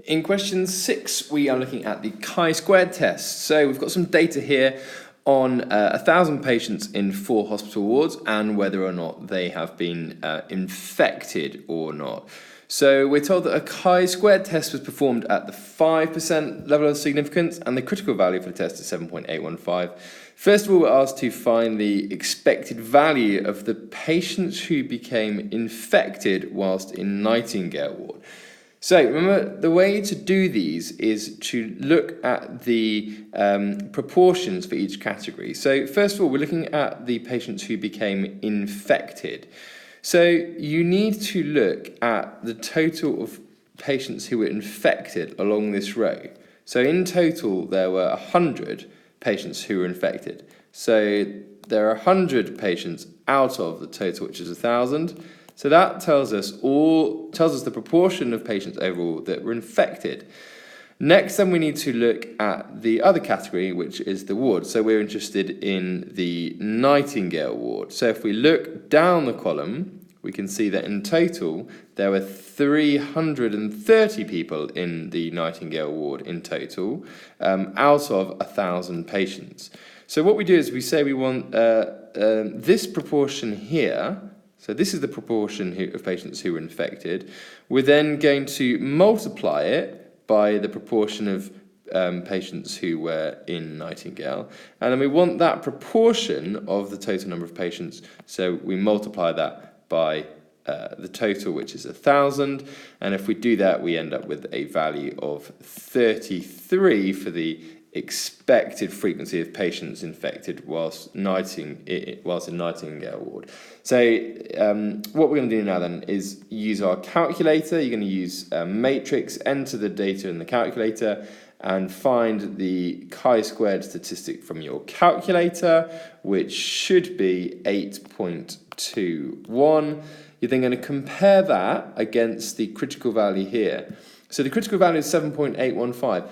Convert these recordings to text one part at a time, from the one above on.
In question 6, we are looking at the chi-squared test. So we've got some data here on 1,000 patients in 4 hospital wards and whether or not they have been infected or not. So we're told that a chi-squared test was performed at the 5% level of significance and the critical value for the test is 7.815. First of all, we're asked to find the expected value of the patients who became infected whilst in Nightingale ward. So remember, the way to do these is to look at the proportions for each category. So first of all, we're looking at the patients who became infected. So you need to look at the total of patients who were infected along this row. So in total, there were 100 patients who were infected. So there are 100 patients out of the total, which is 1,000. So that tells us the proportion of patients overall that were infected. Next, then we need to look at the other category, which is the ward. So we're interested in the Nightingale ward. So if we look down the column, we can see that in total there were 330 people in the Nightingale ward in total, out of 1,000 patients. So what we do is we say we want this proportion here. So this is the proportion of patients who were infected. We're then going to multiply it by the proportion of patients who were in Nightingale. And then we want that proportion of the total number of patients. So we multiply that by the total, which is 1,000. And if we do that, we end up with a value of 33 for the expected frequency of patients infected whilst in Nightingale ward. So what we're going to do now then is use our calculator. You're going to use a matrix, enter the data in the calculator and find the chi-squared statistic from your calculator, which should be 8.21. You're then going to compare that against the critical value here. So the critical value is 7.815.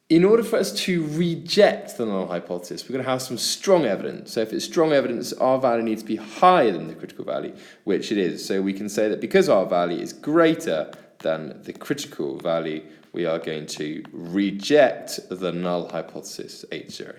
In order for us to reject the null hypothesis, we're going to have some strong evidence. So if it's strong evidence, our value needs to be higher than the critical value, which it is. So we can say that because our value is greater than the critical value, we are going to reject the null hypothesis, H0.